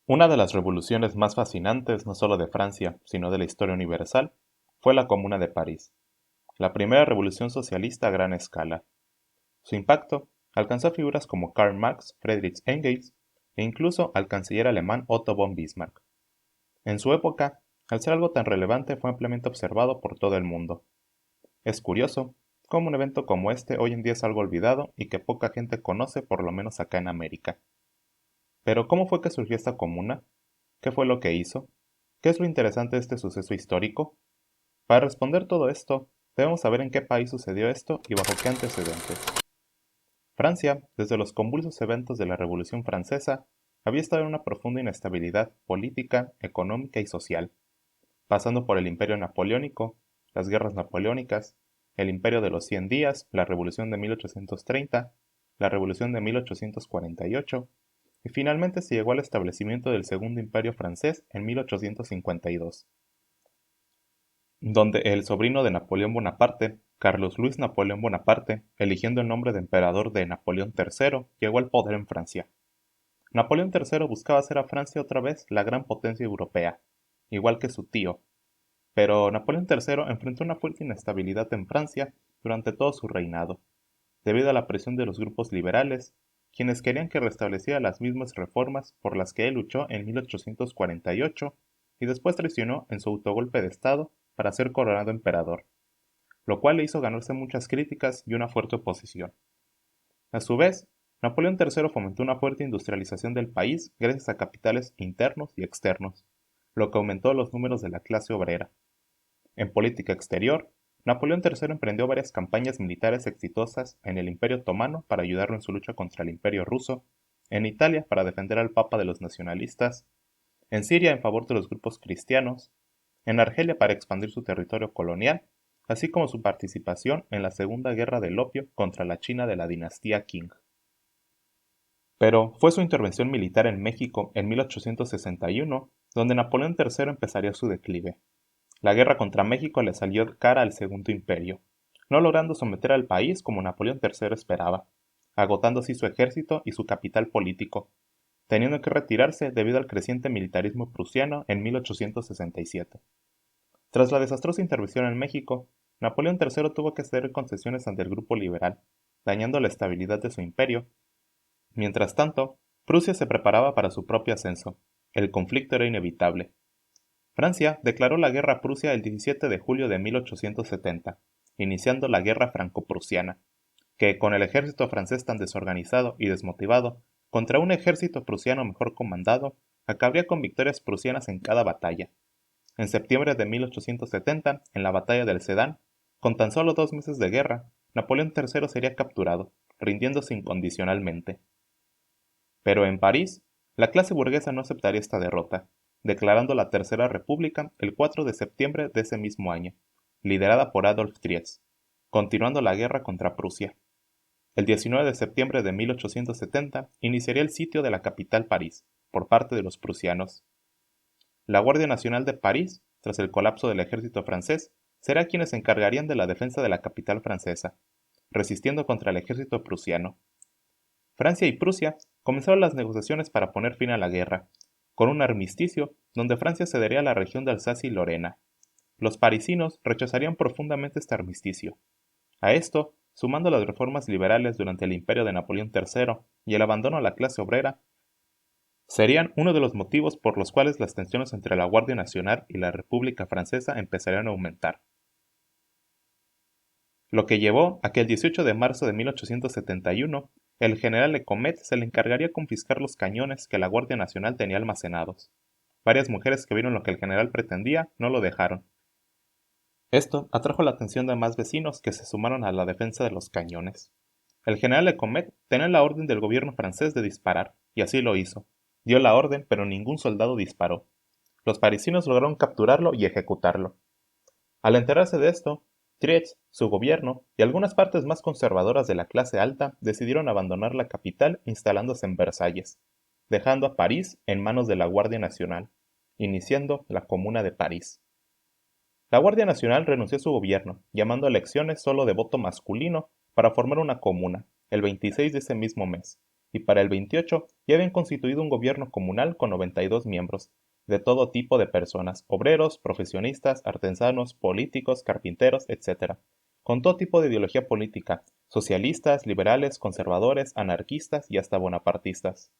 Una de las revoluciones más fascinantes no solo de Francia, sino de la historia universal, fue la Comuna de París, la primera revolución socialista a gran escala. Su impacto alcanzó a figuras como Karl Marx, Friedrich Engels e incluso al canciller alemán Otto von Bismarck. En su época, al ser algo tan relevante fue ampliamente observado por todo el mundo. Es curioso cómo un evento como este hoy en día es algo olvidado y que poca gente conoce, por lo menos acá en América. Pero ¿cómo fue que surgió esta comuna? ¿Qué fue lo que hizo? ¿Qué es lo interesante de este suceso histórico? Para responder todo esto, debemos saber en qué país sucedió esto y bajo qué antecedentes. Francia, desde los convulsos eventos de la Revolución Francesa, había estado en una profunda inestabilidad política, económica y social, pasando por el Imperio Napoleónico, las guerras napoleónicas, el Imperio de los 100 días, la Revolución de 1830, la Revolución de 1848, y finalmente se llegó al establecimiento del Segundo Imperio francés en 1852, donde el sobrino de Napoleón Bonaparte, Carlos Luis Napoleón Bonaparte, eligiendo el nombre de emperador de Napoleón III, llegó al poder en Francia. Napoleón III buscaba hacer a Francia otra vez la gran potencia europea, igual que su tío, pero Napoleón III enfrentó una fuerte inestabilidad en Francia durante todo su reinado, debido a la presión de los grupos liberales, quienes querían que restableciera las mismas reformas por las que él luchó en 1848 y después traicionó en su autogolpe de Estado para ser coronado emperador, lo cual le hizo ganarse muchas críticas y una fuerte oposición. A su vez, Napoleón III fomentó una fuerte industrialización del país gracias a capitales internos y externos, lo que aumentó los números de la clase obrera. En política exterior, Napoleón III emprendió varias campañas militares exitosas en el Imperio Otomano para ayudarlo en su lucha contra el Imperio ruso, en Italia para defender al Papa de los nacionalistas, en Siria en favor de los grupos cristianos, en Argelia para expandir su territorio colonial, así como su participación en la Segunda Guerra del Opio contra la China de la dinastía Qing. Pero fue su intervención militar en México en 1861 donde Napoleón III empezaría su declive. La guerra contra México le salió cara al Segundo Imperio, no logrando someter al país como Napoleón III esperaba, agotando así su ejército y su capital político, teniendo que retirarse debido al creciente militarismo prusiano en 1867. Tras la desastrosa intervención en México, Napoleón III tuvo que ceder concesiones ante el grupo liberal, dañando la estabilidad de su imperio. Mientras tanto, Prusia se preparaba para su propio ascenso. El conflicto era inevitable. Francia declaró la guerra a Prusia el 17 de julio de 1870, iniciando la Guerra Franco-Prusiana, que, con el ejército francés tan desorganizado y desmotivado, contra un ejército prusiano mejor comandado, acabaría con victorias prusianas en cada batalla. En septiembre de 1870, en la batalla del Sedán, con tan solo 2 meses de guerra, Napoleón III sería capturado, rindiéndose incondicionalmente. Pero en París, la clase burguesa no aceptaría esta derrota, declarando la Tercera República el 4 de septiembre de ese mismo año, liderada por Adolf Thiers, continuando la guerra contra Prusia. El 19 de septiembre de 1870 iniciaría el sitio de la capital París, por parte de los prusianos. La Guardia Nacional de París, tras el colapso del ejército francés, será quienes se encargarían de la defensa de la capital francesa, resistiendo contra el ejército prusiano. Francia y Prusia comenzaron las negociaciones para poner fin a la guerra, con un armisticio donde Francia cedería la región de Alsacia y Lorena. Los parisinos rechazarían profundamente este armisticio. A esto, sumando las reformas liberales durante el imperio de Napoleón III y el abandono a la clase obrera, serían uno de los motivos por los cuales las tensiones entre la Guardia Nacional y la República Francesa empezarían a aumentar. Lo que llevó a que el 18 de marzo de 1871 el general Lecomet se le encargaría confiscar los cañones que la Guardia Nacional tenía almacenados. Varias mujeres que vieron lo que el general pretendía no lo dejaron. Esto atrajo la atención de más vecinos que se sumaron a la defensa de los cañones. El general Lecomet tenía la orden del gobierno francés de disparar, y así lo hizo. Dio la orden, pero ningún soldado disparó. Los parisinos lograron capturarlo y ejecutarlo. Al enterarse de esto, Thiers, su gobierno y algunas partes más conservadoras de la clase alta decidieron abandonar la capital instalándose en Versalles, dejando a París en manos de la Guardia Nacional, iniciando la Comuna de París. La Guardia Nacional renunció a su gobierno, llamando a elecciones solo de voto masculino para formar una comuna, el 26 de ese mismo mes, y para el 28 ya habían constituido un gobierno comunal con 92 miembros, de todo tipo de personas, obreros, profesionistas, artesanos, políticos, carpinteros, etc., con todo tipo de ideología política, socialistas, liberales, conservadores, anarquistas y hasta bonapartistas.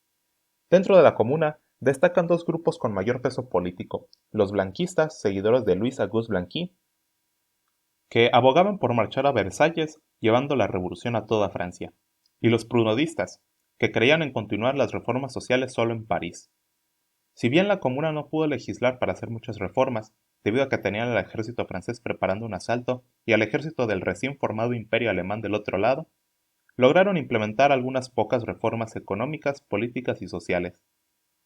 Dentro de la comuna destacan dos grupos con mayor peso político, los blanquistas, seguidores de Louis Auguste Blanqui, que abogaban por marchar a Versalles llevando la revolución a toda Francia, y los prudhoistas, que creían en continuar las reformas sociales solo en París. Si bien la comuna no pudo legislar para hacer muchas reformas, debido a que tenían al ejército francés preparando un asalto y al ejército del recién formado imperio alemán del otro lado, lograron implementar algunas pocas reformas económicas, políticas y sociales.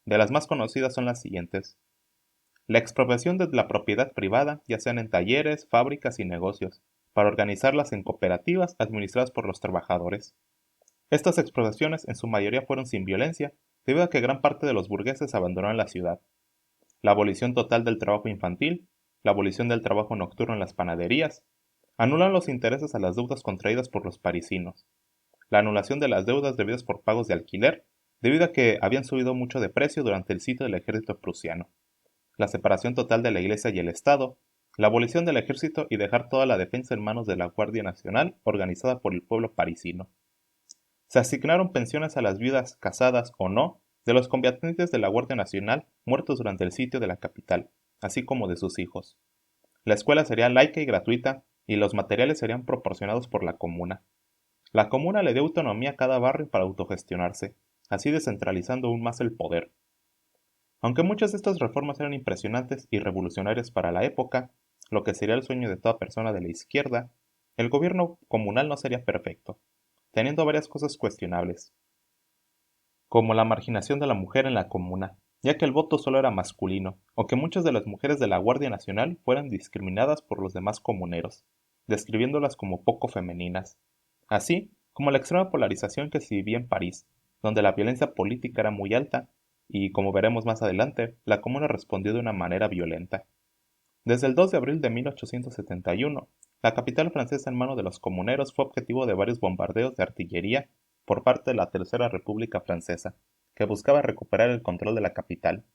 De las más conocidas son las siguientes. La expropiación de la propiedad privada, ya sean en talleres, fábricas y negocios, para organizarlas en cooperativas administradas por los trabajadores. Estas expropiaciones en su mayoría fueron sin violencia, debido a que gran parte de los burgueses abandonaron la ciudad. La abolición total del trabajo infantil, la abolición del trabajo nocturno en las panaderías, anulan los intereses a las deudas contraídas por los parisinos, la anulación de las deudas debidas por pagos de alquiler, debido a que habían subido mucho de precio durante el sitio del ejército prusiano, la separación total de la Iglesia y el Estado, la abolición del ejército y dejar toda la defensa en manos de la Guardia Nacional organizada por el pueblo parisino. Se asignaron pensiones a las viudas casadas o no de los combatientes de la Guardia Nacional muertos durante el sitio de la capital, así como de sus hijos. La escuela sería laica y gratuita y los materiales serían proporcionados por la comuna. La comuna le dio autonomía a cada barrio para autogestionarse, así descentralizando aún más el poder. Aunque muchas de estas reformas eran impresionantes y revolucionarias para la época, lo que sería el sueño de toda persona de la izquierda, el gobierno comunal no sería perfecto, teniendo varias cosas cuestionables, como la marginación de la mujer en la comuna, ya que el voto solo era masculino, o que muchas de las mujeres de la Guardia Nacional fueran discriminadas por los demás comuneros, describiéndolas como poco femeninas, así como la extrema polarización que se vivía en París, donde la violencia política era muy alta, y como veremos más adelante, la comuna respondió de una manera violenta. Desde el 2 de abril de 1871, la capital francesa en manos de los comuneros fue objetivo de varios bombardeos de artillería por parte de la Tercera República Francesa, que buscaba recuperar el control de la capital.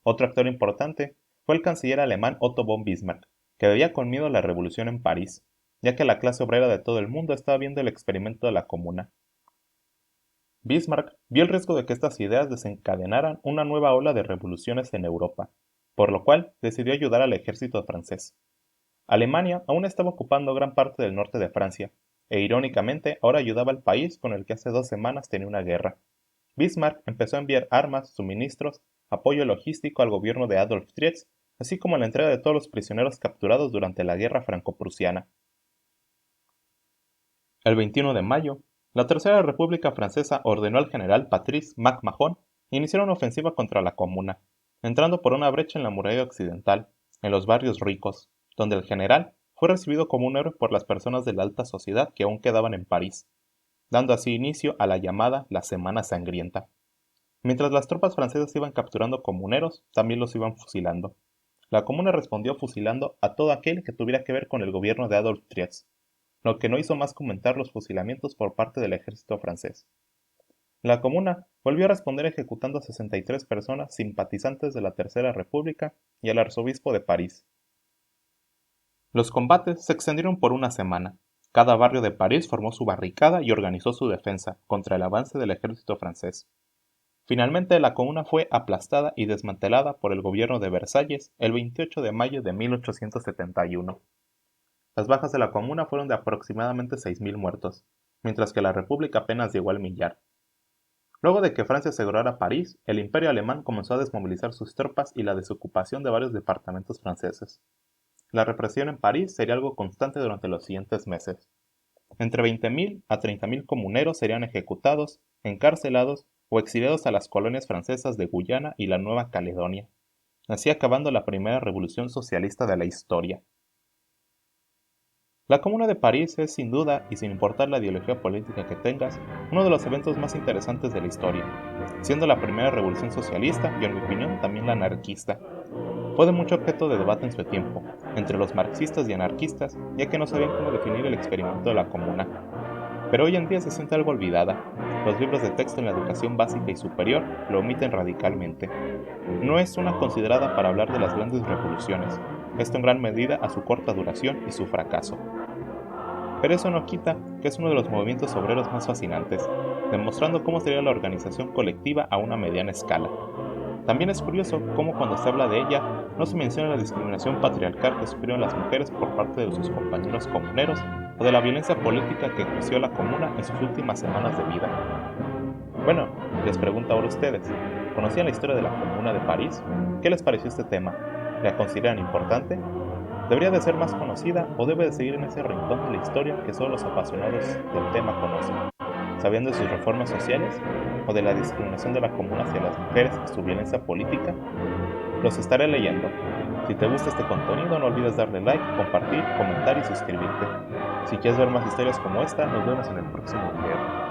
Otro actor importante fue el canciller alemán Otto von Bismarck, que veía con miedo la revolución en París, ya que la clase obrera de todo el mundo estaba viendo el experimento de la comuna. Bismarck vio el riesgo de que estas ideas desencadenaran una nueva ola de revoluciones en Europa, por lo cual decidió ayudar al ejército francés. Alemania aún estaba ocupando gran parte del norte de Francia, e irónicamente ahora ayudaba al país con el que hace 2 semanas tenía una guerra. Bismarck empezó a enviar armas, suministros, apoyo logístico al gobierno de Adolf Trietz, así como la entrega de todos los prisioneros capturados durante la guerra franco-prusiana. El 21 de mayo, la Tercera República Francesa ordenó al general Patrice MacMahon iniciar una ofensiva contra la comuna, entrando por una brecha en la muralla occidental, en los barrios ricos, donde el general fue recibido como un héroe por las personas de la alta sociedad que aún quedaban en París, dando así inicio a la llamada la Semana Sangrienta. Mientras las tropas francesas iban capturando comuneros, también los iban fusilando. La comuna respondió fusilando a todo aquel que tuviera que ver con el gobierno de Adolf Trietz, lo que no hizo más que aumentar los fusilamientos por parte del ejército francés. La comuna volvió a responder ejecutando a 63 personas simpatizantes de la Tercera República y al arzobispo de París. Los combates se extendieron por una semana. Cada barrio de París formó su barricada y organizó su defensa contra el avance del ejército francés. Finalmente la comuna fue aplastada y desmantelada por el gobierno de Versalles el 28 de mayo de 1871. Las bajas de la comuna fueron de aproximadamente 6.000 muertos, mientras que la República apenas llegó al millar. Luego de que Francia asegurara París, el Imperio alemán comenzó a desmovilizar sus tropas y la desocupación de varios departamentos franceses. La represión en París sería algo constante durante los siguientes meses. Entre 20.000 a 30.000 comuneros serían ejecutados, encarcelados o exiliados a las colonias francesas de Guyana y la Nueva Caledonia, así acabando la primera revolución socialista de la historia. La Comuna de París es, sin duda, y sin importar la ideología política que tengas, uno de los eventos más interesantes de la historia, siendo la primera revolución socialista y, en mi opinión, también la anarquista. Fue de mucho objeto de debate en su tiempo, entre los marxistas y anarquistas, ya que no sabían cómo definir el experimento de la Comuna. Pero hoy en día se siente algo olvidada, Los libros de texto en la educación básica y superior lo omiten radicalmente. No es una considerada para hablar de las grandes revoluciones, esto en gran medida a su corta duración y su fracaso. Pero eso no quita que es uno de los movimientos obreros más fascinantes, demostrando cómo sería la organización colectiva a una mediana escala. También es curioso cómo cuando se habla de ella no se menciona la discriminación patriarcal que sufrieron las mujeres por parte de sus compañeros comuneros o de la violencia política que ejerció la comuna en sus últimas semanas de vida. Bueno, les pregunto ahora a ustedes, ¿conocían la historia de la Comuna de París? ¿Qué les pareció este tema? ¿La consideran importante? ¿Debería de ser más conocida o debe de seguir en ese rincón de la historia que solo los apasionados del tema conocen? ¿Sabiendo de sus reformas sociales o de la discriminación de la comuna hacia las mujeres y su violencia política? Los estaré leyendo. Si te gusta este contenido, no olvides darle like, compartir, comentar y suscribirte. Si quieres ver más historias como esta, nos vemos en el próximo video.